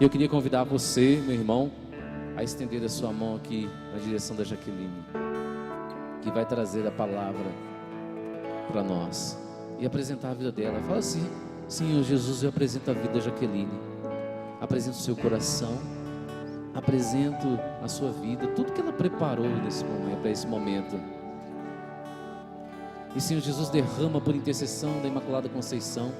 Eu queria convidar você, meu irmão, a estender a sua mão aqui na direção da Jaqueline, que vai trazer a palavra para nós e apresentar a vida dela. Fala assim: Senhor Jesus, eu apresento a vida da Jaqueline, apresento o seu coração, apresento a sua vida, tudo que ela preparou nesse momento, para esse momento. E Senhor Jesus, derrama por intercessão da Imaculada Conceição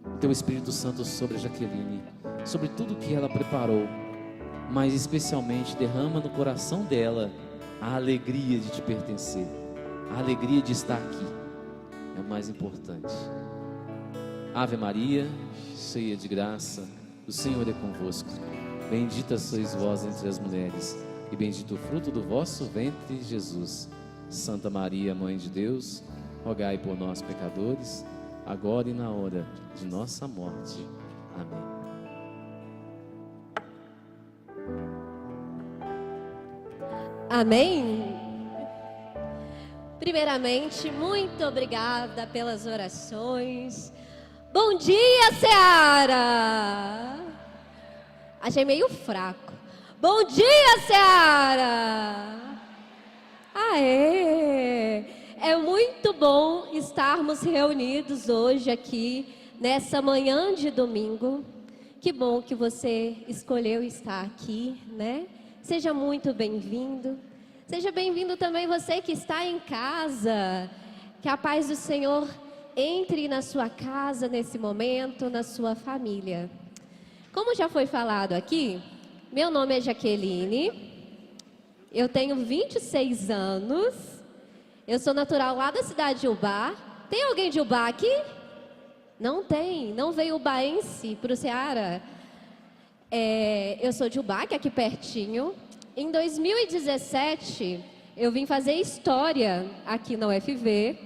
o Teu Espírito Santo sobre a Jaqueline, sobre tudo que ela preparou, mas especialmente derrama no coração dela a alegria de te pertencer, a alegria de estar aqui, é o mais importante. Ave Maria, cheia de graça, o Senhor é convosco. Bendita sois vós entre as mulheres, e bendito o fruto do vosso ventre, Jesus. Santa Maria, Mãe de Deus, rogai por nós, pecadores, agora e na hora de nossa morte. Amém. Amém? Primeiramente, muito obrigada pelas orações. Bom dia, Seara! Achei meio fraco. Bom dia, Seara! Aê! É muito bom estarmos reunidos hoje aqui, nessa manhã de domingo. Que bom que você escolheu estar aqui, né? Seja muito bem-vindo. Seja bem-vindo também você que está em casa. Que a paz do Senhor entre na sua casa nesse momento, na sua família. Como já foi falado aqui, meu nome é Jaqueline, eu tenho 26 anos, eu sou natural lá da cidade de Ubá. Tem alguém de Ubá aqui? Não tem, não veio ubaense para o Ceará. Eu sou de Ubá, que é aqui pertinho. Em 2017, eu vim fazer História aqui na UFV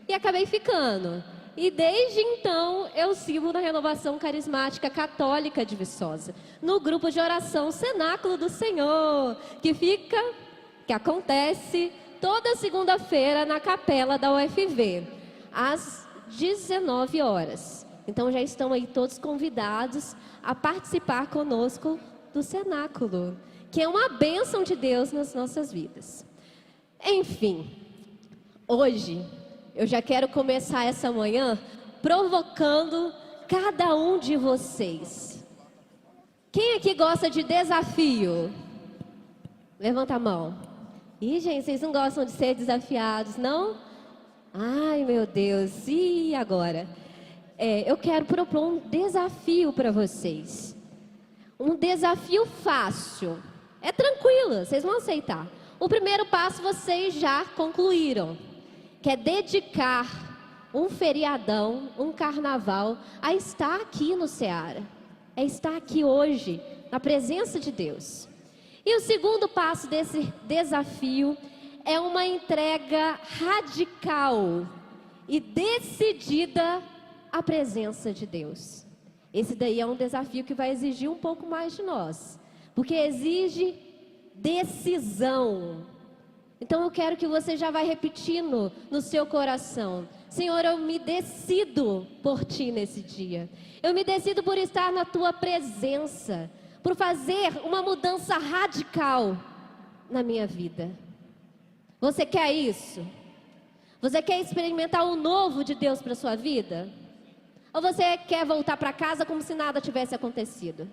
e acabei ficando. E desde então, eu sigo na Renovação Carismática Católica de Viçosa, no grupo de oração Cenáculo do Senhor, que acontece toda segunda-feira na capela da UFV, às 19 horas. Então já estão aí todos convidados a participar conosco do Cenáculo, que é uma bênção de Deus nas nossas vidas. Enfim, hoje eu já quero começar essa manhã provocando cada um de vocês. Quem aqui gosta de desafio? Levanta a mão. Ih, gente, vocês não gostam de ser desafiados, não? Ai, meu Deus, e agora? Eu quero propor um desafio para vocês. Um desafio fácil. É tranquilo, vocês vão aceitar. O primeiro passo vocês já concluíram, que é dedicar um feriadão, um carnaval, a estar aqui no Ceará. É estar aqui hoje, na presença de Deus. E o segundo passo desse desafio é uma entrega radical e decidida à presença de Deus. Esse daí é um desafio que vai exigir um pouco mais de nós, porque exige decisão. Então eu quero que você já vai repetindo no seu coração: Senhor, eu me decido por Ti nesse dia. Eu me decido por estar na Tua presença, por fazer uma mudança radical na minha vida. Você quer isso? Você quer experimentar o novo de Deus para a sua vida? Ou você quer voltar para casa como se nada tivesse acontecido?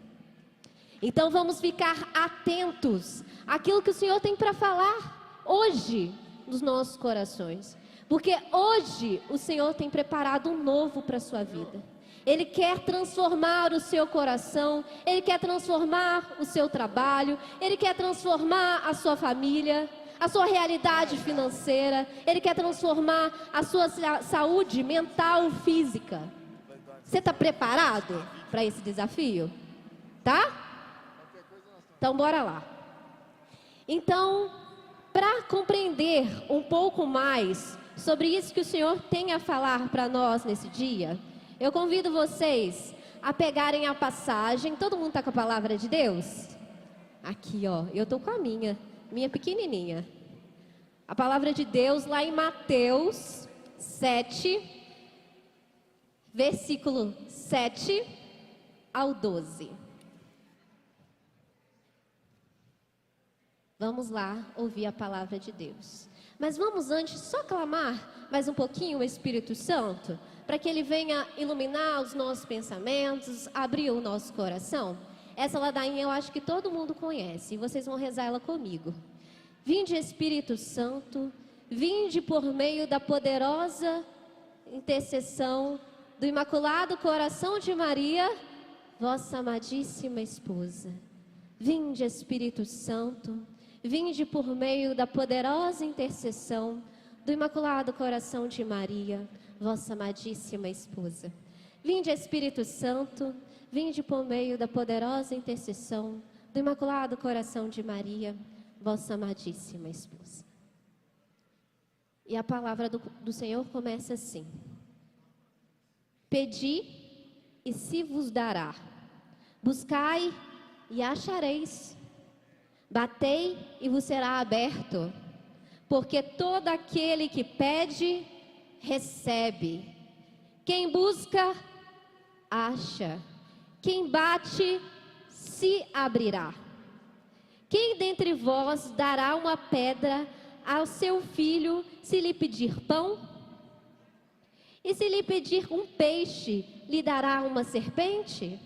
Então vamos ficar atentos àquilo que o Senhor tem para falar hoje nos nossos corações. Porque hoje o Senhor tem preparado um novo para a sua vida. Ele quer transformar o seu coração, Ele quer transformar o seu trabalho, Ele quer transformar a sua família, a sua realidade financeira, Ele quer transformar a sua saúde mental, física. Você está preparado para esse desafio? Tá? Então bora lá. Então, para compreender um pouco mais sobre isso que o Senhor tem a falar para nós nesse dia, eu convido vocês a pegarem a passagem. Todo mundo está com a palavra de Deus? Aqui, ó, eu estou com a minha pequenininha. A palavra de Deus lá em Mateus 7, versículo 7 ao 12. Vamos lá ouvir a palavra de Deus. Mas vamos antes só clamar mais um pouquinho o Espírito Santo, para que Ele venha iluminar os nossos pensamentos, abrir o nosso coração. Essa ladainha eu acho que todo mundo conhece, e vocês vão rezar ela comigo. Vinde, Espírito Santo, vinde por meio da poderosa intercessão do Imaculado Coração de Maria, vossa amadíssima esposa. Vinde, Espírito Santo, vinde por meio da poderosa intercessão do Imaculado Coração de Maria, vossa amadíssima esposa. Vinde, Espírito Santo, vinde por meio da poderosa intercessão do Imaculado Coração de Maria, vossa amadíssima esposa. E a palavra do Senhor começa assim: pedi e se vos dará, buscai e achareis, batei e vos será aberto, porque todo aquele que pede, recebe, quem busca, acha, quem bate, se abrirá. Quem dentre vós dará uma pedra ao seu filho, se lhe pedir pão? E se lhe pedir um peixe, lhe dará uma serpente?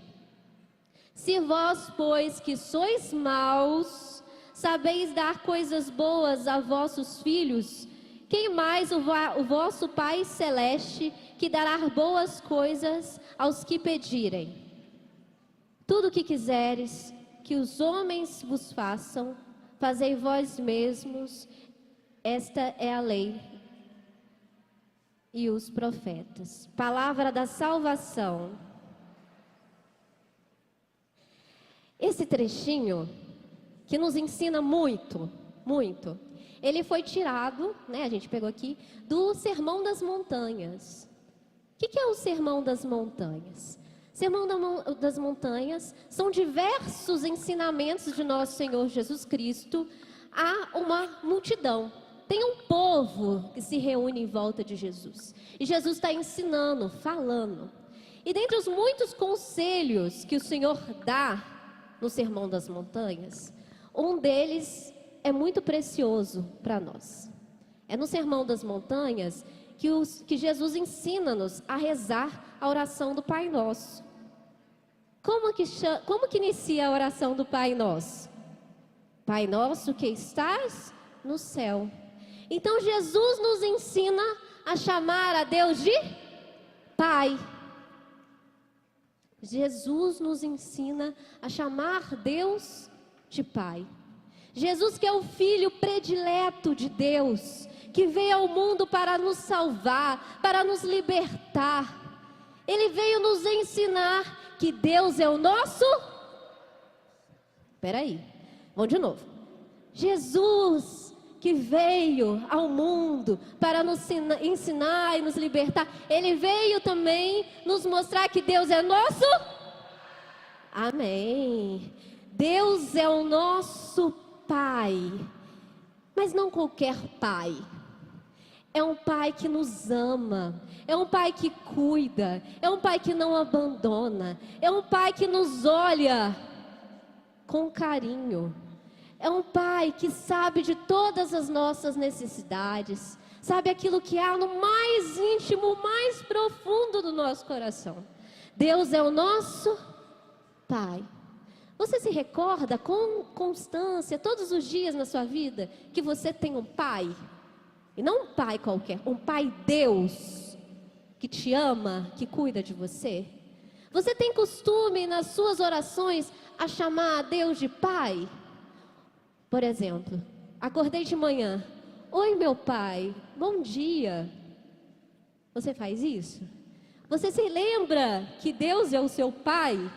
Se vós, pois, que sois maus, sabeis dar coisas boas a vossos filhos, quem mais o vosso Pai Celeste, que dará boas coisas aos que pedirem? Tudo o que quiseres que os homens vos façam, fazei vós mesmos. Esta é a lei e os profetas. Palavra da salvação. Esse trechinho que nos ensina muito, muito. Ele foi tirado, né, a gente pegou aqui, do Sermão das Montanhas. O que é o Sermão das Montanhas? Sermão das Montanhas são diversos ensinamentos de nosso Senhor Jesus Cristo a uma multidão. Tem um povo que se reúne em volta de Jesus. E Jesus está ensinando, falando. E dentre os muitos conselhos que o Senhor dá no Sermão das Montanhas, um deles é muito precioso para nós. É no Sermão das Montanhas que Jesus ensina-nos a rezar a oração do Pai Nosso. Como que inicia a oração do Pai Nosso? Pai Nosso que estás no céu. Então Jesus nos ensina a chamar a Deus de Pai. Jesus nos ensina a chamar Deus de Pai. Jesus, que é o Filho predileto de Deus, que veio ao mundo para nos salvar, para nos libertar. Ele veio nos ensinar que Deus é o nosso... Espera aí, vamos de novo. Jesus, que veio ao mundo para nos ensinar e nos libertar, Ele veio também nos mostrar que Deus é nosso... Amém. Deus é o nosso Pai, mas não qualquer Pai. É um Pai que nos ama, é um Pai que cuida, é um Pai que não abandona, é um Pai que nos olha com carinho, é um Pai que sabe de todas as nossas necessidades, sabe aquilo que há no mais íntimo, mais profundo do nosso coração. Deus é o nosso Pai. Você se recorda com constância, todos os dias na sua vida, que você tem um Pai? E não um Pai qualquer, um Pai Deus, que te ama, que cuida de você. Você tem costume nas suas orações a chamar a Deus de Pai? Por exemplo, acordei de manhã, oi meu Pai, bom dia. Você faz isso? Você se lembra que Deus é o seu Pai?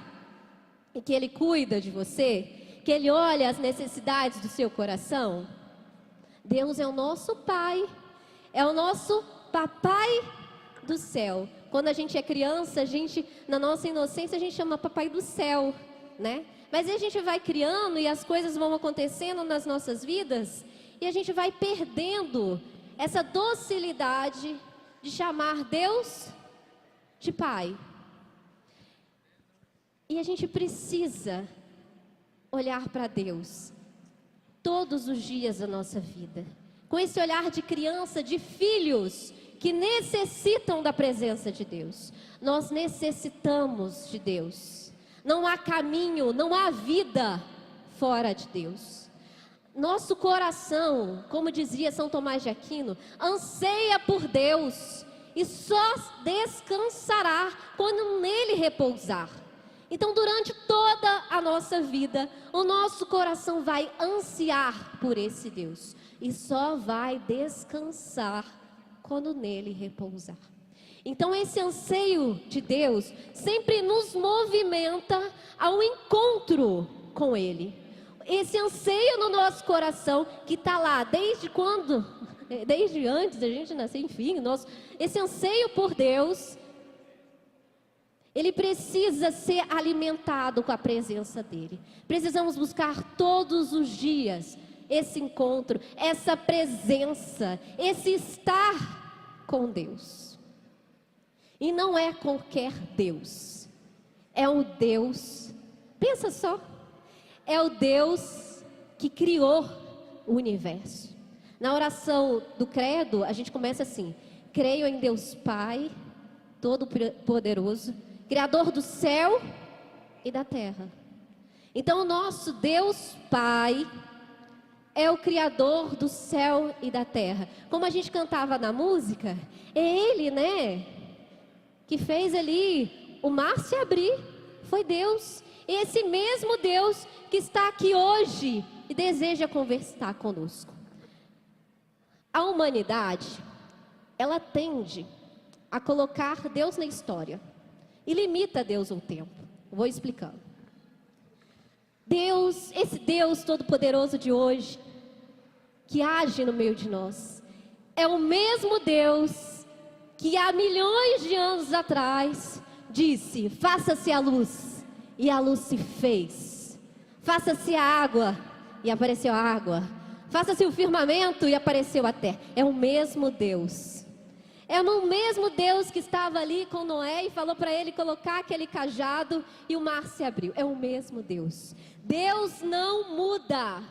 E que Ele cuida de você? Que Ele olha as necessidades do seu coração? Deus é o nosso Pai, é o nosso Papai do céu. Quando a gente é criança, na nossa inocência, a gente chama Papai do céu, né? Mas aí a gente vai criando e as coisas vão acontecendo nas nossas vidas e a gente vai perdendo essa docilidade de chamar Deus de Pai. E a gente precisa olhar para Deus todos os dias da nossa vida, com esse olhar de criança, de filhos que necessitam da presença de Deus. Nós necessitamos de Deus. Não há caminho, não há vida fora de Deus. Nosso coração, como dizia São Tomás de Aquino, anseia por Deus e só descansará quando nele repousar. Então, durante toda a nossa vida, o nosso coração vai ansiar por esse Deus e só vai descansar quando nele repousar. Então, esse anseio de Deus sempre nos movimenta ao encontro com Ele. Esse anseio no nosso coração que está lá desde quando? Desde antes da gente nascer, enfim, esse anseio por Deus, ele precisa ser alimentado com a presença dEle. Precisamos buscar todos os dias esse encontro, essa presença, esse estar com Deus. E não é qualquer Deus, é o Deus, pensa só, é o Deus que criou o universo. Na oração do credo, a gente começa assim: creio em Deus Pai, Todo-Poderoso, Criador do céu e da terra. Então o nosso Deus Pai é o Criador do céu e da terra. Como a gente cantava na música, é Ele, né, que fez ali o mar se abrir, foi Deus. Esse mesmo Deus que está aqui hoje e deseja conversar conosco. A humanidade, ela tende a colocar Deus na história e limita Deus ao tempo. Vou explicando. Deus, esse Deus Todo-Poderoso de hoje, que age no meio de nós, é o mesmo Deus que há milhões de anos atrás disse: faça-se a luz, e a luz se fez. Faça-se a água, e apareceu a água. Faça-se o firmamento, e apareceu a terra. É o mesmo Deus. É o mesmo Deus que estava ali com Noé e falou para ele colocar aquele cajado e o mar se abriu. É o mesmo Deus. Deus não muda.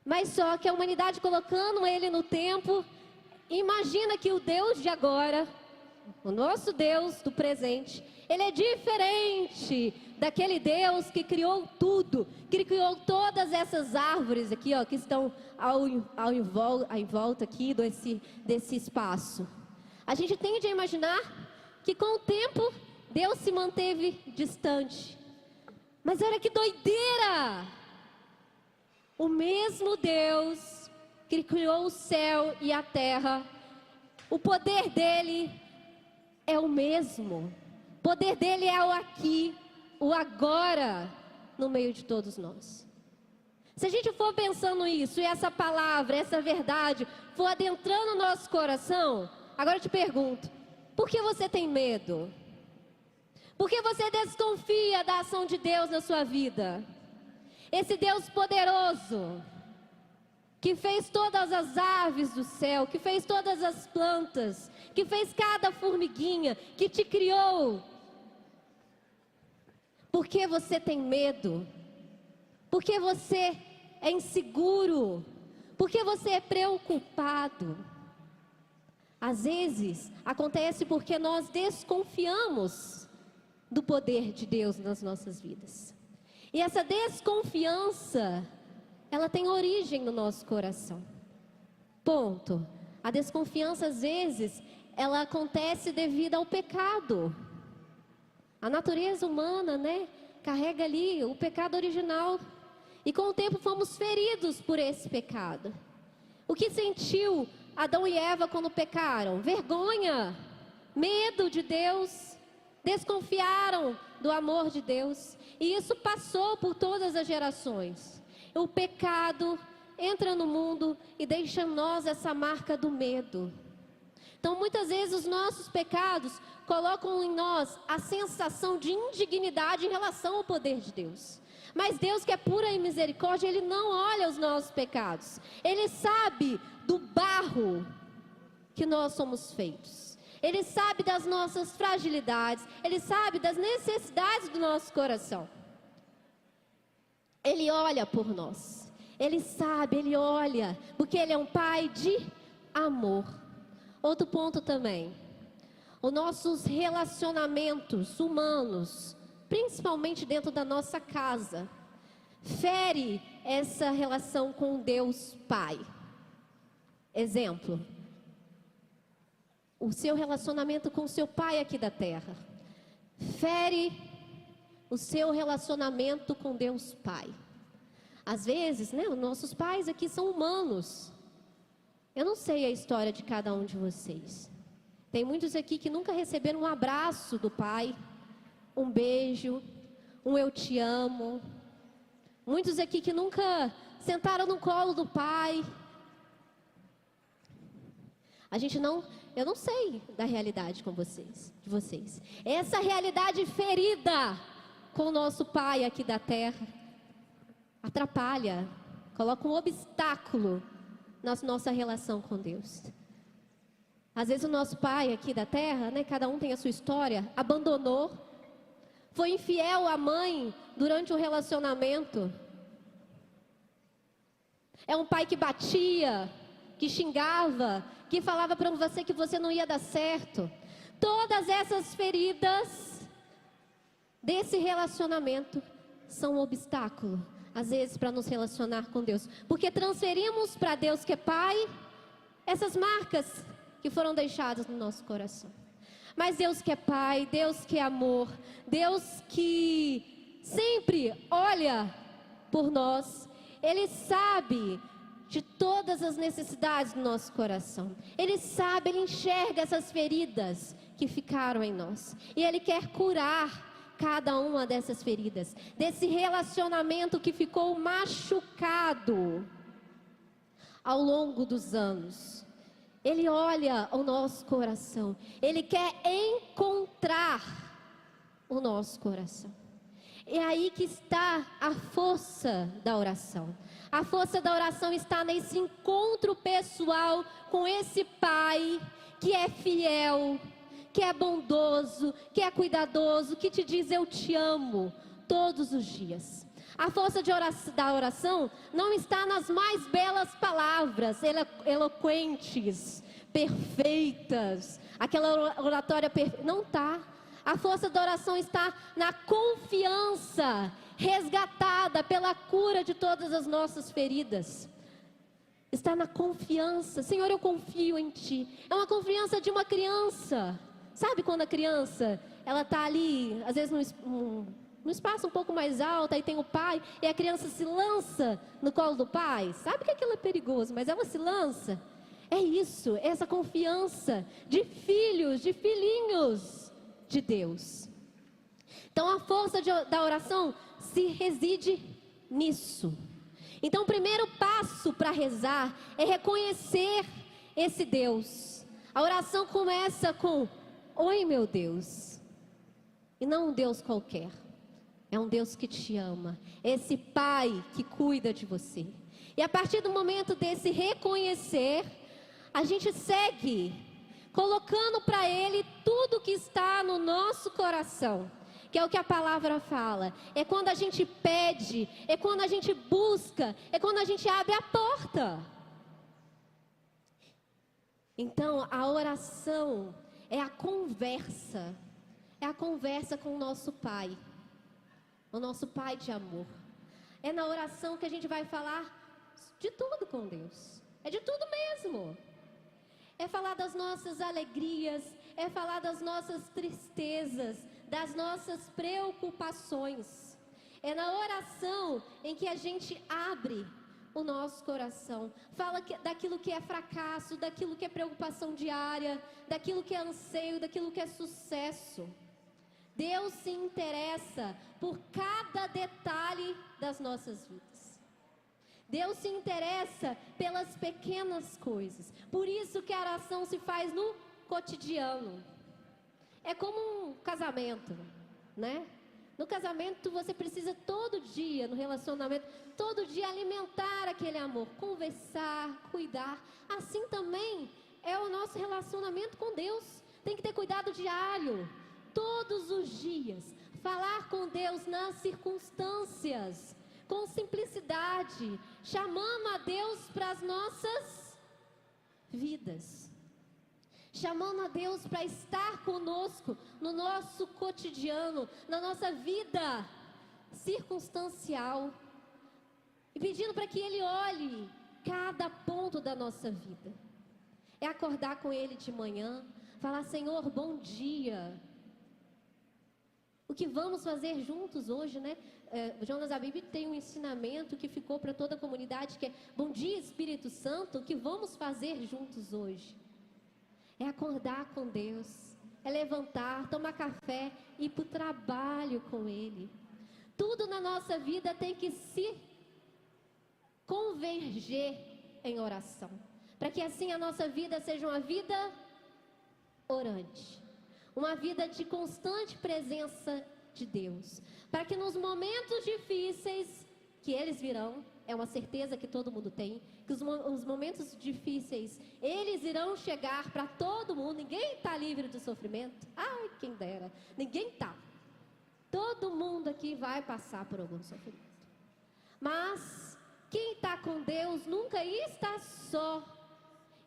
Mas só que a humanidade colocando ele no tempo, imagina que o Deus de agora, o nosso Deus do presente, ele é diferente daquele Deus que criou tudo, que criou todas essas árvores aqui, ó, que estão em volta aqui desse espaço. A gente tende a imaginar que com o tempo Deus se manteve distante. Mas olha que doideira! O mesmo Deus que criou o céu e a terra, o poder dele é o mesmo. O poder dele é o aqui, o agora, no meio de todos nós. Se a gente for pensando nisso, e essa palavra, essa verdade, for adentrando o nosso coração, agora eu te pergunto, por que você tem medo? Por que você desconfia da ação de Deus na sua vida? Esse Deus poderoso, que fez todas as aves do céu, que fez todas as plantas, que fez cada formiguinha, que te criou. Por que você tem medo? Por que você é inseguro? Por que você é preocupado? Às vezes, acontece porque nós desconfiamos do poder de Deus nas nossas vidas. E essa desconfiança, ela tem origem no nosso coração. Ponto. A desconfiança, às vezes, ela acontece devido ao pecado. A natureza humana, né, carrega ali o pecado original. E com o tempo fomos feridos por esse pecado. O que sentiu Adão e Eva quando pecaram? Vergonha, medo de Deus, desconfiaram do amor de Deus. E isso passou por todas as gerações. O pecado entra no mundo e deixa em nós essa marca do medo. Então muitas vezes os nossos pecados colocam em nós a sensação de indignidade em relação ao poder de Deus. Mas Deus, que é pura em misericórdia, Ele não olha os nossos pecados. Ele sabe do barro que nós somos feitos. Ele sabe das nossas fragilidades, Ele sabe das necessidades do nosso coração. Ele olha por nós, Ele sabe, Ele olha, porque Ele é um Pai de amor. Outro ponto também, os nossos relacionamentos humanos, principalmente dentro da nossa casa, fere essa relação com Deus Pai. Exemplo, o seu relacionamento com seu pai aqui da terra fere o seu relacionamento com Deus Pai. Às vezes, né, os nossos pais aqui são humanos. Eu não sei a história de cada um de vocês. Tem muitos aqui que nunca receberam um abraço do pai, um beijo, um eu te amo. Muitos aqui que nunca sentaram no colo do pai. Eu não sei da realidade de vocês. Essa realidade ferida com o nosso pai aqui da terra atrapalha, coloca um obstáculo na nossa relação com Deus. Às vezes o nosso pai aqui da terra, né, cada um tem a sua história, abandonou, foi infiel à mãe durante o relacionamento. É um pai que batia, que xingava, que falava para você que você não ia dar certo. Todas essas feridas desse relacionamento são um obstáculo, às vezes, para nos relacionar com Deus. Porque transferimos para Deus que é Pai, essas marcas que foram deixadas no nosso coração. Mas Deus que é Pai, Deus que é amor, Deus que sempre olha por nós, Ele sabe de todas as necessidades do nosso coração. Ele sabe, Ele enxerga essas feridas que ficaram em nós. E Ele quer curar cada uma dessas feridas, desse relacionamento que ficou machucado ao longo dos anos. Ele olha o nosso coração, Ele quer encontrar o nosso coração. É aí que está a força da oração. A força da oração está nesse encontro pessoal com esse Pai que é fiel, que é bondoso, que é cuidadoso, que te diz eu te amo todos os dias. A força da oração não está nas mais belas palavras, eloquentes, perfeitas, aquela oratória perfeita, não está. A força da oração está na confiança resgatada pela cura de todas as nossas feridas. Está na confiança. Senhor, eu confio em Ti. É uma confiança de uma criança. Sabe quando a criança, ela está ali, às vezes num espaço um pouco mais alto, aí tem o pai, e a criança se lança no colo do pai? Sabe que aquilo é perigoso, mas ela se lança. É isso, essa confiança de filhos, de filhinhos de Deus. Então a força da oração se reside nisso. Então o primeiro passo para rezar é reconhecer esse Deus. A oração começa com: oi, meu Deus. E não um Deus qualquer. É um Deus que te ama. Esse Pai que cuida de você. E a partir do momento desse reconhecer, a gente segue colocando para Ele tudo que está no nosso coração, que é o que a palavra fala. É quando a gente pede, é quando a gente busca, é quando a gente abre a porta. Então a oração é a conversa com o nosso Pai, o nosso Pai de amor. É na oração que a gente vai falar de tudo com Deus, é de tudo mesmo. É falar das nossas alegrias, é falar das nossas tristezas, das nossas preocupações. É na oração em que a gente abre o nosso coração, fala daquilo que é fracasso, daquilo que é preocupação diária, daquilo que é anseio, daquilo que é sucesso. Deus se interessa por cada detalhe das nossas vidas. Deus se interessa pelas pequenas coisas. Por isso que a oração se faz no cotidiano. É como um casamento, né? No casamento você precisa todo dia, no relacionamento, todo dia alimentar aquele amor, conversar, cuidar. Assim também é o nosso relacionamento com Deus. tem que ter cuidado diário, todos os dias, falar com Deus nas circunstâncias, com simplicidade, chamando a Deus para as nossas vidas, chamando a Deus para estar conosco no nosso cotidiano, na nossa vida circunstancial, e pedindo para que Ele olhe cada ponto da nossa vida. É acordar com Ele de manhã, falar: Senhor, bom dia. O que vamos fazer juntos hoje, né? Jonas Abib tem um ensinamento que ficou para toda a comunidade, que é: bom dia, Espírito Santo, o que vamos fazer juntos hoje? É acordar com Deus, é levantar, tomar café e ir para o trabalho com Ele. Tudo na nossa vida tem que se converger em oração, para que assim a nossa vida seja uma vida orante, uma vida de constante presença de Deus, para que nos momentos difíceis, que eles virão, é uma certeza que todo mundo tem, que os momentos difíceis, eles irão chegar para todo mundo. Ninguém está livre do sofrimento. Ai, quem dera, ninguém está. Todo mundo aqui vai passar por algum sofrimento, mas quem está com Deus nunca está só.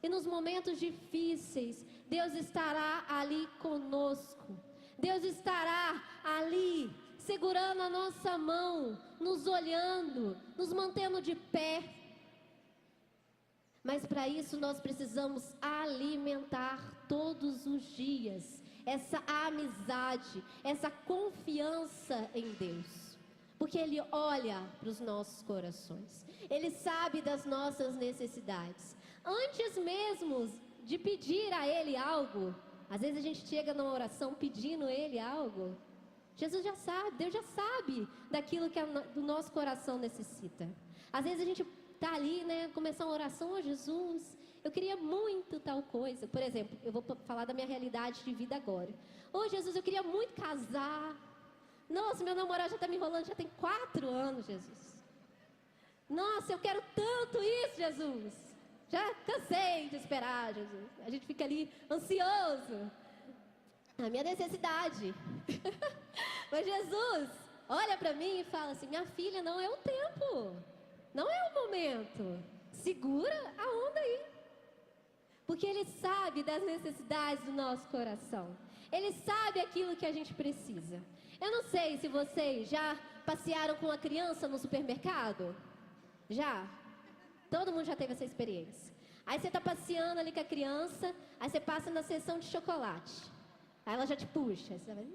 E nos momentos difíceis, Deus estará ali conosco. Deus estará ali, segurando a nossa mão, nos olhando, nos mantendo de pé. Mas para isso nós precisamos alimentar todos os dias essa amizade, essa confiança em Deus. Porque Ele olha para os nossos corações, Ele sabe das nossas necessidades. Antes mesmo de pedir a Ele algo, às vezes a gente chega numa oração pedindo a Ele algo, Jesus já sabe, Deus já sabe daquilo que do nosso coração necessita. Às vezes a gente está ali, né, começar uma oração: oh, Jesus, eu queria muito tal coisa. Por exemplo, eu vou falar da minha realidade de vida agora. Oh, Jesus, eu queria muito casar. Nossa, meu namorado já está me enrolando, já tem 4 anos, Jesus. Nossa, eu quero tanto isso, Jesus. Já cansei de esperar, Jesus. A gente fica ali ansioso. A minha necessidade. Mas Jesus olha para mim e fala assim: minha filha, não é o tempo, não é o momento. Segura a onda aí. Porque Ele sabe das necessidades do nosso coração. Ele sabe aquilo que a gente precisa. Eu não sei se vocês já passearam com a criança no supermercado. Já? Todo mundo já teve essa experiência. Aí você está passeando ali com a criança, aí você passa na seção de chocolate. Aí ela já te puxa. Aí você vai: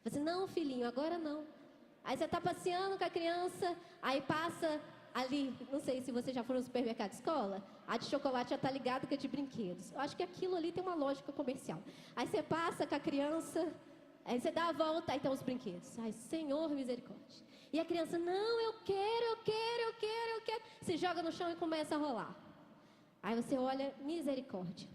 você: não, filhinho, agora não. Aí você está passeando com a criança, aí passa ali, não sei se você já foi no supermercado de escola, a de chocolate já está ligada com a de brinquedos. Eu acho que aquilo ali tem uma lógica comercial. Aí você passa com a criança, aí você dá a volta, aí estão os brinquedos. Ai, Senhor, misericórdia. E a criança: não, eu quero. Se joga no chão e começa a rolar. Aí você olha: misericórdia.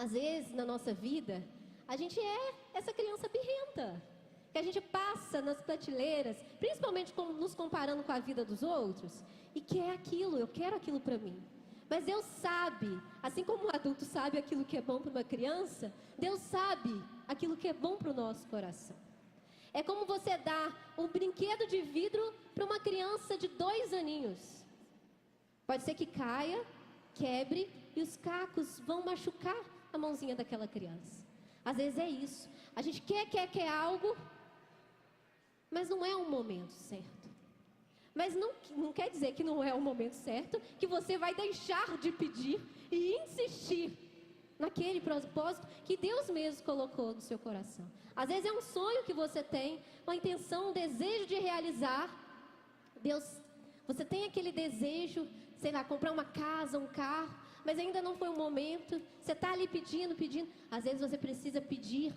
Às vezes na nossa vida, a gente é essa criança birrenta, que a gente passa nas prateleiras, principalmente nos comparando com a vida dos outros, e quer aquilo: eu quero aquilo para mim. Mas Deus sabe, assim como um adulto sabe aquilo que é bom para uma criança, Deus sabe aquilo que é bom para o nosso coração. É como você dar um brinquedo de vidro para uma criança de 2 aninhos. Pode ser que caia, quebre, e os cacos vão machucar a mãozinha daquela criança. Às vezes é isso. A gente quer algo, mas não é o momento certo. Mas não quer dizer que não é o momento certo, que você vai deixar de pedir e insistir naquele propósito que Deus mesmo colocou no seu coração. Às vezes é um sonho que você tem, uma intenção, um desejo de realizar. Você tem aquele desejo, sei lá, comprar uma casa, um carro, mas ainda não foi o momento. Você está ali pedindo. Às vezes você precisa pedir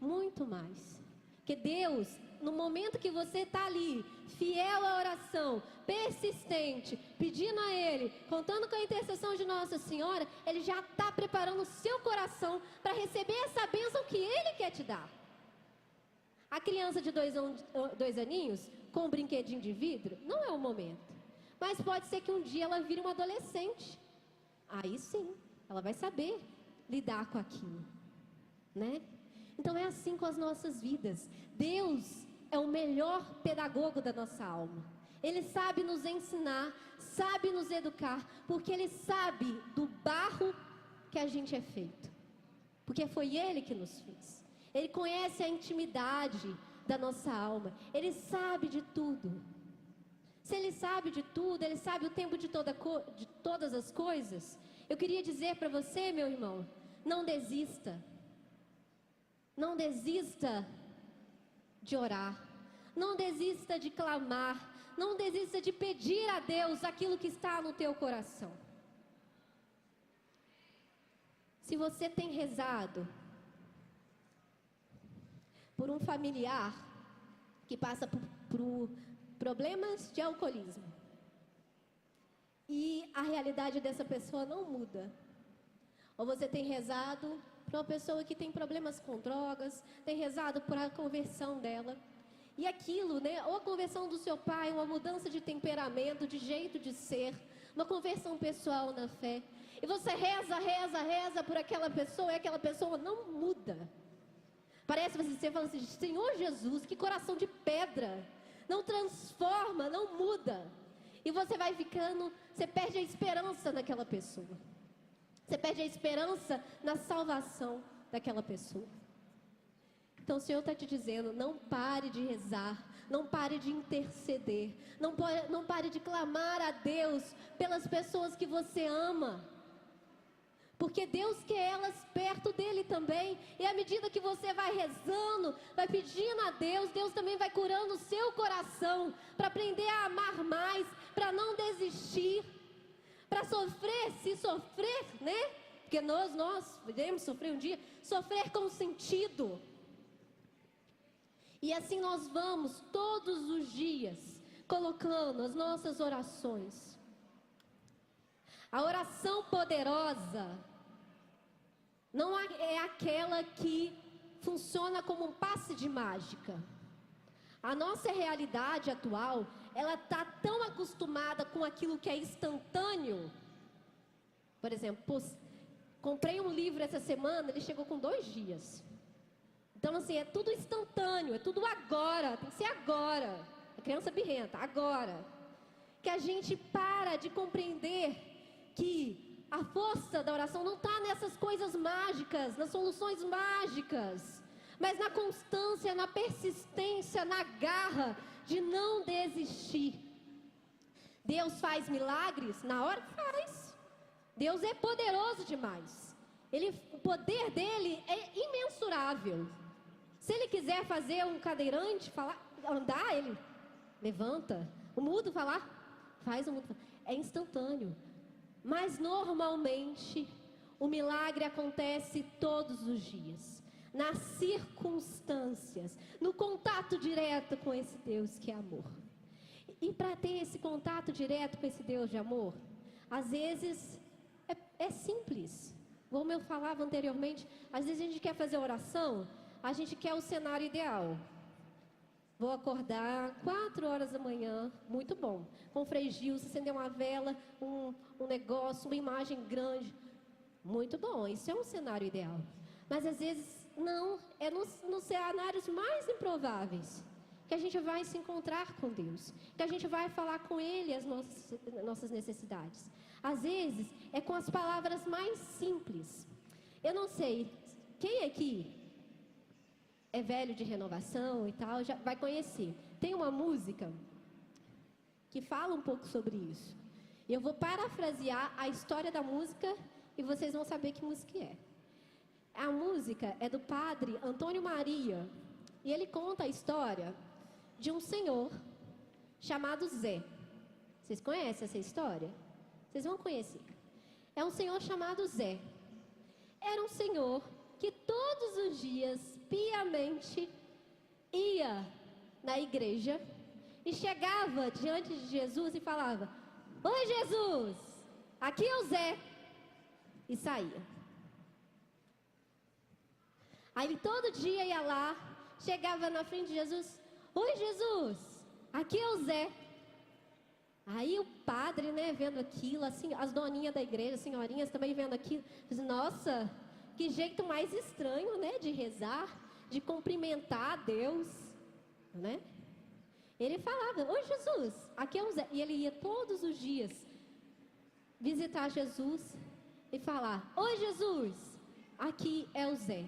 muito mais. Porque Deus, no momento que você está ali, fiel à oração, persistente, pedindo a Ele, contando com a intercessão de Nossa Senhora, Ele já está preparando o seu coração para receber essa bênção que Ele quer te dar. A criança de 2 aninhos, com um brinquedinho de vidro, não é o momento. Mas pode ser que um dia ela vire uma adolescente. Aí sim, ela vai saber lidar com aquilo, né? Então é assim com as nossas vidas. Deus é o melhor pedagogo da nossa alma. Ele sabe nos ensinar, sabe nos educar, porque Ele sabe do barro que a gente é feito. Porque foi Ele que nos fez. Ele conhece a intimidade da nossa alma. Ele sabe de tudo. Se Ele sabe de tudo, Ele sabe o tempo de todas as coisas. Eu queria dizer para você, meu irmão, não desista. Não desista de orar. Não desista de clamar. Não desista de pedir a Deus aquilo que está no teu coração. Se você tem rezado por um familiar que passa por problemas de alcoolismo e a realidade dessa pessoa não muda, ou você tem rezado para uma pessoa que tem problemas com drogas, tem rezado por a conversão dela, e aquilo, né, ou a conversão do seu pai, uma mudança de temperamento, de jeito de ser, uma conversão pessoal na fé, e você reza por aquela pessoa, e aquela pessoa não muda. Parece que você fala assim: Senhor Jesus, que coração de pedra, não transforma, não muda. E você vai ficando, você perde a esperança naquela pessoa. Você perde a esperança na salvação daquela pessoa. Então o Senhor está te dizendo: não pare de rezar, não pare de interceder, não pare de clamar a Deus pelas pessoas que você ama. Porque Deus quer elas perto dele também. E à medida que você vai rezando, vai pedindo a Deus, Deus também vai curando o seu coração, para aprender a amar mais, para não desistir, para sofrer, se sofrer, né? Porque nós iremos sofrer um dia, sofrer com sentido. E assim nós vamos todos os dias colocando as nossas orações. A oração poderosa não é aquela que funciona como um passe de mágica. A nossa realidade atual, ela está tão acostumada com aquilo que é instantâneo. Por exemplo, comprei um livro essa semana, ele chegou com 2 dias. Então assim, é tudo instantâneo, é tudo agora, tem que ser agora. A criança birrenta, agora. Que a gente para de compreender que a força da oração não está nessas coisas mágicas, nas soluções mágicas, mas na constância, na persistência, na garra de não desistir. Deus faz milagres? Na hora faz. Deus é poderoso demais. O poder dele é imensurável. Se ele quiser fazer um cadeirante andar, ele levanta. O mudo falar, faz o mudo falar. É instantâneo. Mas normalmente o milagre acontece todos os dias, nas circunstâncias, no contato direto com esse Deus que é amor. E para ter esse contato direto com esse Deus de amor, às vezes é simples. Como eu falava anteriormente, às vezes a gente quer fazer oração, a gente quer o cenário ideal. Vou acordar 4 horas da manhã, muito bom, com Frei Gilson, acender uma vela, um negócio, uma imagem grande, muito bom, isso é um cenário ideal. Mas às vezes não, é nos cenários mais improváveis que a gente vai se encontrar com Deus, que a gente vai falar com Ele as nossas necessidades. Às vezes é com as palavras mais simples. Eu não sei, quem aqui é velho de renovação e tal, já vai conhecer. Tem uma música que fala um pouco sobre isso. E eu vou parafrasear a história da música e vocês vão saber que música é. A música é do padre Antônio Maria. E ele conta a história de um senhor chamado Zé. Vocês conhecem essa história? Vocês vão conhecer. É um senhor chamado Zé. Era um senhor que todos os dias, piamente, ia na igreja e chegava diante de Jesus e falava: Oi Jesus, aqui é o Zé. E saía. Aí ele todo dia ia lá, chegava na frente de Jesus: Oi Jesus, aqui é o Zé. Aí o padre, né, vendo aquilo, assim, as doninhas da igreja, as senhorinhas também vendo aquilo, dizem: Nossa, que jeito mais estranho, né, de rezar, de cumprimentar a Deus, né? Ele falava: oi Jesus, aqui é o Zé. E ele ia todos os dias visitar Jesus e falar: oi Jesus, aqui é o Zé.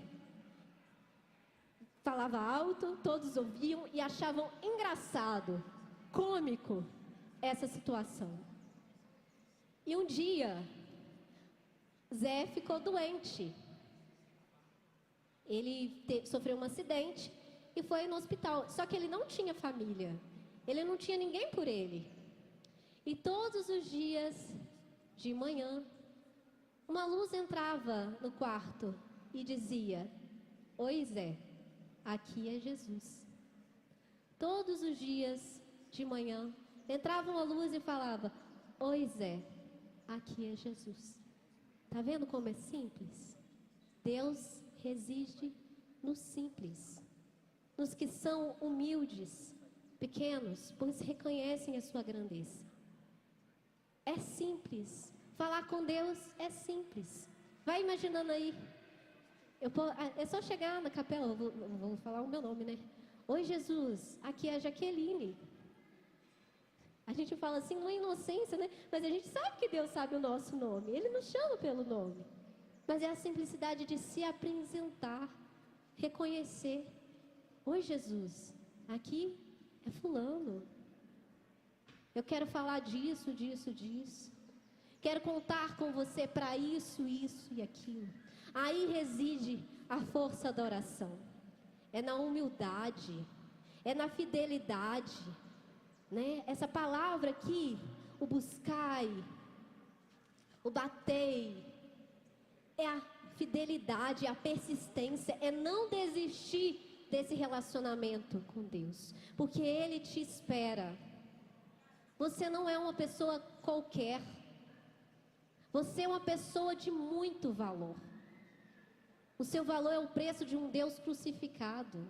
Falava alto, todos ouviam e achavam engraçado, cômico essa situação. E um dia, Zé ficou doente. Ele sofreu um acidente e foi no hospital. Só que ele não tinha família. Ele não tinha ninguém por ele. E todos os dias, de manhã, uma luz entrava no quarto e dizia: oi Zé, aqui é Jesus. Todos os dias, de manhã, entrava uma luz e falava: oi Zé, aqui é Jesus. Tá vendo como é simples? Deus reside no simples, nos que são humildes, pequenos, pois reconhecem a sua grandeza. É simples. Falar com Deus é simples. Vai imaginando aí. É só chegar na capela, eu vou falar o meu nome, né? Oi Jesus, aqui é a Jaqueline. A gente fala assim, uma inocência, né? Mas a gente sabe que Deus sabe o nosso nome. Ele nos chama pelo nome. Mas é a simplicidade de se apresentar, reconhecer. Oi Jesus, aqui é fulano. Eu quero falar disso, disso, disso. Quero contar com você para isso, isso e aquilo. Aí reside a força da oração. É na humildade, é na fidelidade, né? Essa palavra aqui, o buscai, o batei, é a fidelidade, a persistência, é não desistir desse relacionamento com Deus, porque Ele te espera. Você não é uma pessoa qualquer, você é uma pessoa de muito valor. O seu valor é o preço de um Deus crucificado.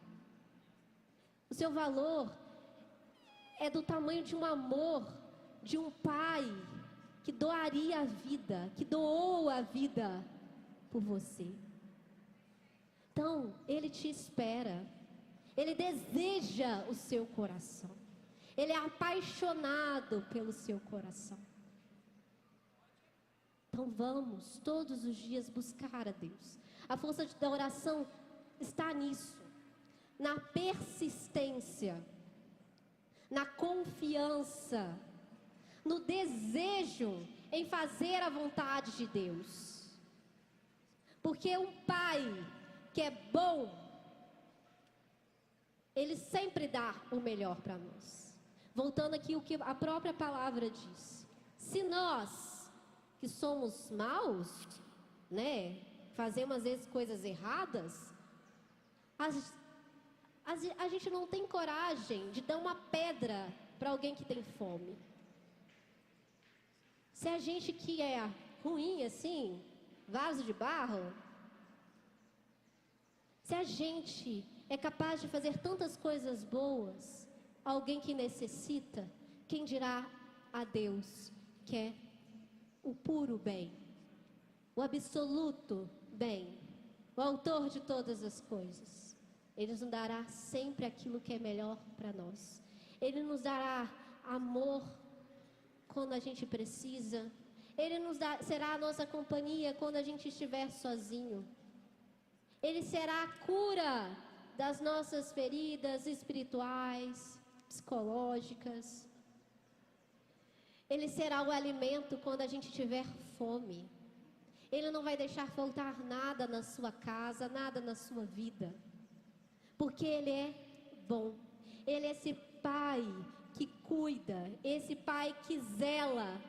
O seu valor é do tamanho de um amor de um pai que doaria a vida, que doou a vida por você. Então, Ele te espera. Ele deseja o seu coração. Ele é apaixonado pelo seu coração. Então vamos todos os dias buscar a Deus. A força da oração está nisso, na persistência, na confiança, no desejo em fazer a vontade de Deus. Porque um pai que é bom, ele sempre dá o melhor para nós. Voltando aqui o que a própria palavra diz: se nós que somos maus, né, fazemos às vezes coisas erradas, a gente não tem coragem de dar uma pedra para alguém que tem fome. Se a gente que é ruim assim, vaso de barro, se a gente é capaz de fazer tantas coisas boas, alguém que necessita, quem dirá a Deus que é o puro bem, o absoluto bem, o autor de todas as coisas. Ele nos dará sempre aquilo que é melhor para nós. Ele nos dará amor quando a gente precisa. Ele será a nossa companhia quando a gente estiver sozinho. Ele será a cura das nossas feridas espirituais, psicológicas. Ele será o alimento quando a gente tiver fome. Ele não vai deixar faltar nada na sua casa, nada na sua vida. Porque Ele é bom. Ele é esse Pai que cuida, esse Pai que zela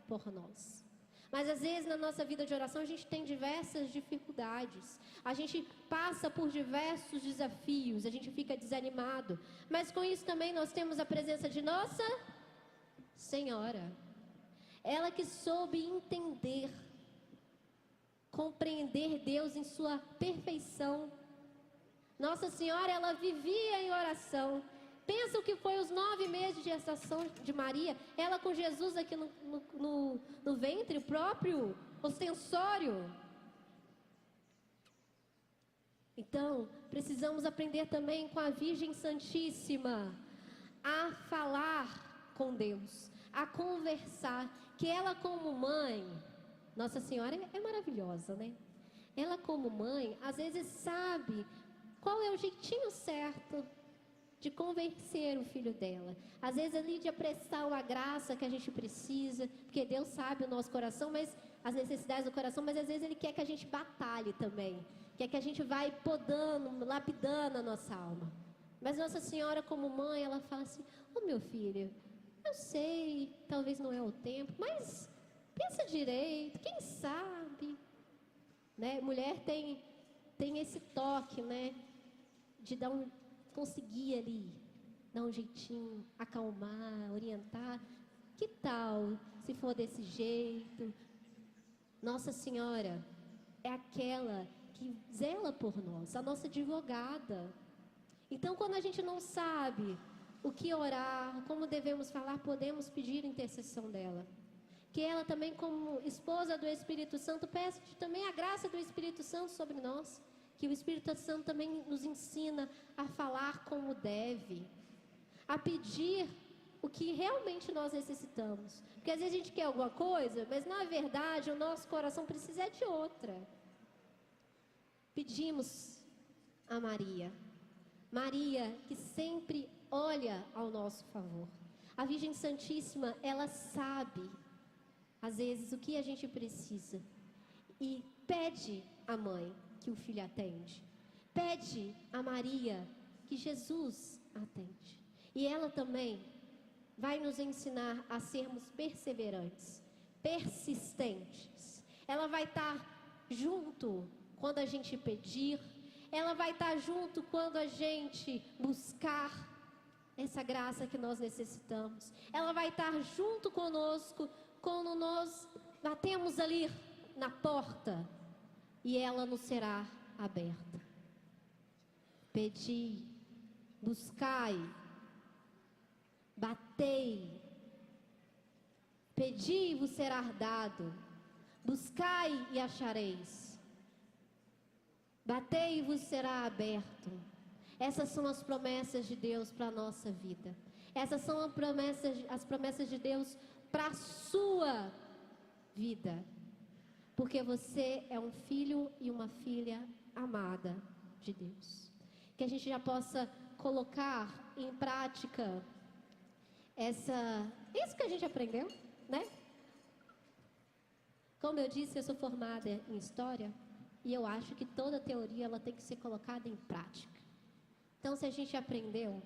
por nós. Mas às vezes na nossa vida de oração a gente tem diversas dificuldades. A gente passa por diversos desafios, a gente fica desanimado. Mas com isso também nós temos a presença de Nossa Senhora. Ela que soube entender, compreender Deus em sua perfeição. Nossa Senhora, ela vivia em oração. Pensa o que foi os 9 meses de gestação de Maria. Ela com Jesus aqui no ventre, o próprio ostensório. Então, precisamos aprender também com a Virgem Santíssima a falar com Deus, a conversar, que ela como mãe, Nossa Senhora é maravilhosa, né? Ela como mãe, às vezes sabe qual é o jeitinho certo de convencer o filho dela. Às vezes ali de apressar uma graça que a gente precisa, porque Deus sabe o nosso coração, mas as necessidades do coração, mas às vezes Ele quer que a gente batalhe também, quer que a gente vai podando, lapidando a nossa alma. Mas Nossa Senhora como mãe, ela fala assim: ô meu filho, eu sei, talvez não é o tempo, mas pensa direito, quem sabe, né? Mulher tem esse toque, né, de conseguir ali dar um jeitinho, acalmar, orientar. Que tal se for desse jeito? Nossa Senhora é aquela que zela por nós, a nossa advogada. Então, quando a gente não sabe o que orar, como devemos falar, podemos pedir a intercessão dela. Que ela também, como esposa do Espírito Santo, peça também a graça do Espírito Santo sobre nós. Que o Espírito Santo também nos ensina a falar como deve, a pedir o que realmente nós necessitamos. Porque às vezes a gente quer alguma coisa, mas na verdade o nosso coração precisa de outra. Pedimos a Maria, Maria que sempre olha ao nosso favor. A Virgem Santíssima, ela sabe às vezes o que a gente precisa e pede à mãe que o filho atende, pede a Maria que Jesus atende. E ela também vai nos ensinar a sermos perseverantes, persistentes. Ela vai estar junto quando a gente pedir, ela vai estar junto quando a gente buscar essa graça que nós necessitamos. Ela vai estar junto conosco quando nós batemos ali na porta e ela nos será aberta. Pedi, buscai, batei, pedi e vos será dado, buscai e achareis, batei e vos será aberto. Essas são as promessas de Deus para a nossa vida. Essas são as promessas de Deus para a sua vida. Porque você é um filho e uma filha amada de Deus. Que a gente já possa colocar em prática isso que a gente aprendeu, né? Como eu disse, eu sou formada em História e eu acho que toda teoria ela tem que ser colocada em prática. Então, se a gente aprendeu,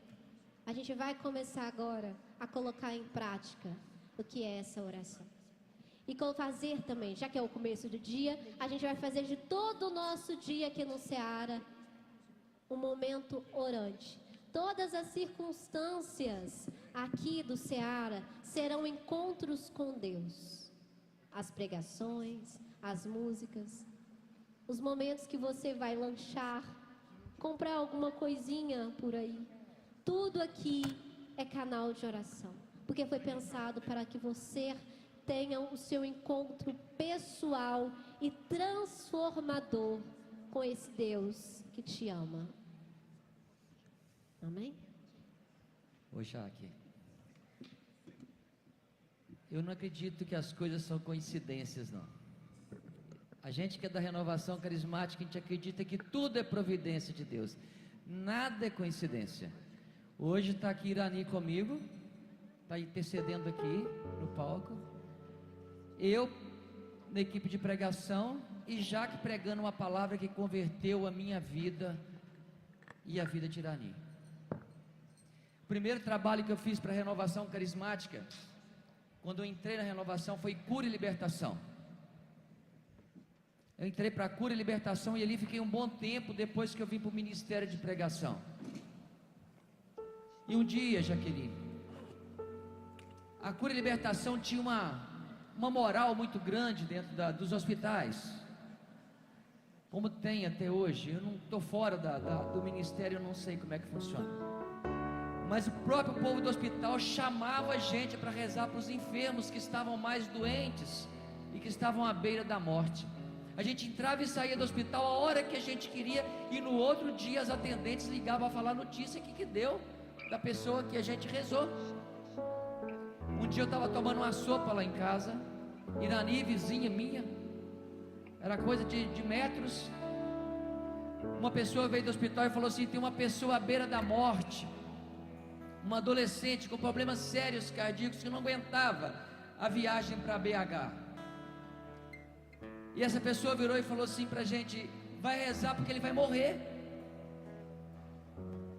a gente vai começar agora a colocar em prática o que é essa oração. E fazer também, já que é o começo do dia, a gente vai fazer de todo o nosso dia aqui no Seara um momento orante. Todas as circunstâncias aqui do Seara serão encontros com Deus. As pregações, as músicas, os momentos que você vai lanchar, comprar alguma coisinha por aí. Tudo aqui é canal de oração, porque foi pensado para que você tenha o seu encontro pessoal e transformador com esse Deus que te ama. Amém? Ô Jaque, eu não acredito que as coisas são coincidências, não. A gente que é da renovação carismática, a gente acredita que tudo é providência de Deus. Nada é coincidência. Hoje está aqui Irani comigo, está intercedendo aqui no palco. Eu na equipe de pregação e Jaque pregando uma palavra que converteu a minha vida e a vida de Irani. O primeiro trabalho que eu fiz para a renovação carismática, quando eu entrei na renovação, foi cura e libertação. Eu entrei para cura e libertação e ali fiquei um bom tempo depois que eu vim para o ministério de pregação. E um dia, Jaqueline, a cura e libertação tinha uma moral muito grande dentro dos hospitais, como tem até hoje. Eu não estou fora do ministério, eu não sei como é que funciona. Mas o próprio povo do hospital chamava a gente para rezar para os enfermos que estavam mais doentes e que estavam à beira da morte. A gente entrava e saía do hospital a hora que a gente queria, e no outro dia as atendentes ligavam a falar a notícia que deu da pessoa que a gente rezou. Um dia eu estava tomando uma sopa lá em casa, Irani, vizinha minha, era coisa de metros. Uma pessoa veio do hospital e falou assim: tem uma pessoa à beira da morte, uma adolescente com problemas sérios cardíacos que não aguentava a viagem para BH. E essa pessoa virou e falou assim para a gente: vai rezar porque ele vai morrer.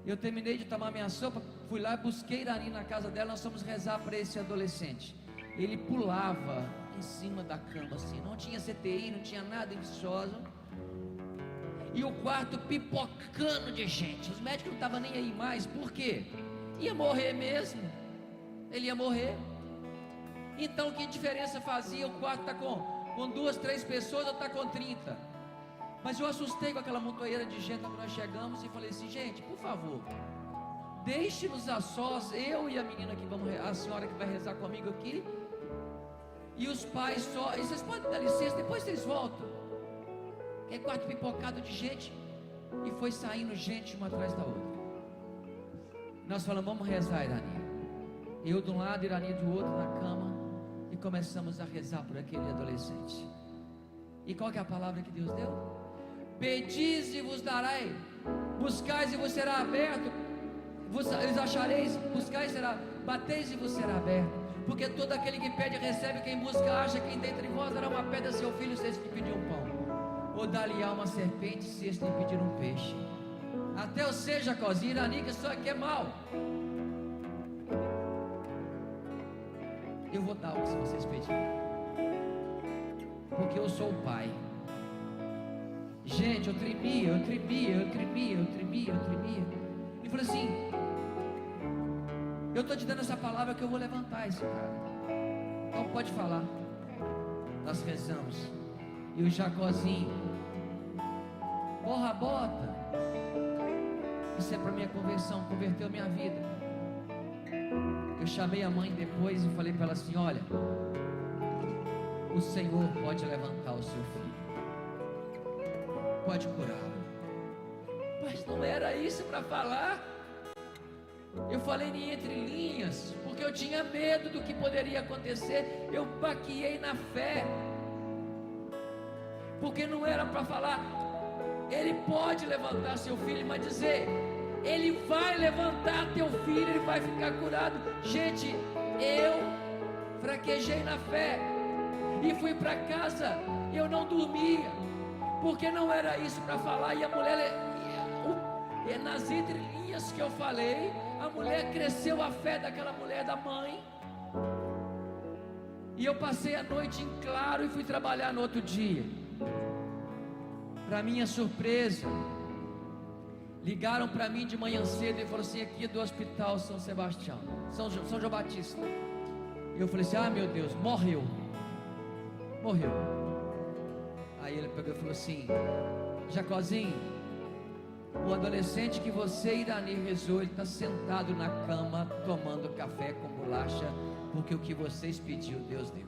Eu terminei de tomar minha sopa, fui lá, busquei Irani na casa dela, nós fomos rezar para esse adolescente. Ele pulava em cima da cama assim, não tinha CTI, não tinha nada infeccioso, e o quarto pipocando de gente. Os médicos não estavam nem aí mais, por quê? Ia morrer mesmo, ele ia morrer. Então que diferença fazia o quarto estar com 2, 3 pessoas ou está com 30? Mas eu assustei com aquela montoeira de gente quando nós chegamos e falei assim: gente, por favor, deixe-nos a sós, eu e a menina que vamos, a senhora que vai rezar comigo aqui, e os pais só, e vocês podem dar licença, depois vocês voltam. É quarto pipocado de gente, e foi saindo gente uma atrás da outra. Nós falamos: vamos rezar, Irani. Eu de um lado, Irani do outro na cama, e começamos a rezar por aquele adolescente. E qual que é a palavra que Deus deu? Pedis e vos darei, buscais e vos será aberto, vos achareis, buscais e será, bateis e vos será aberto, porque todo aquele que pede recebe, quem busca acha, quem dentre vós dará uma pedra a seu filho se este lhe pedir um pão, ou dar-lhe-á uma serpente se este lhe pedir um peixe. Até eu seja cozinha, Irani, que só aqui é mal. Eu vou dar o que vocês pedirem, porque eu sou o pai. Gente, eu tremia. E falei assim: eu estou te dando essa palavra que eu vou levantar esse cara. Então pode falar. Nós rezamos. E o Jacozinho, borra a bota. Isso é para minha conversão, converteu minha vida. Eu chamei a mãe depois e falei para ela assim: olha, o Senhor pode levantar o seu filho, pode curá-lo. Mas não era isso para falar. Eu falei em entrelinhas, porque eu tinha medo do que poderia acontecer. Eu baqueei na fé, porque não era para falar ele pode levantar seu filho, mas dizer ele vai levantar teu filho, ele vai ficar curado. Gente, eu fraquejei na fé e fui para casa. Eu não dormia, porque não era isso para falar. E a mulher, nas entrelinhas que eu falei, a mulher cresceu a fé daquela mulher, da mãe. E eu passei a noite em claro e fui trabalhar no outro dia. Para minha surpresa, ligaram para mim de manhã cedo e falaram assim: aqui do hospital São Sebastião, São João Batista. E eu falei assim: ah, meu Deus, morreu. Aí ele pegou e falou assim: Jacozinho, o adolescente que você, Irani, rezou, ele está sentado na cama tomando café com bolacha, porque o que vocês pediu, Deus deu.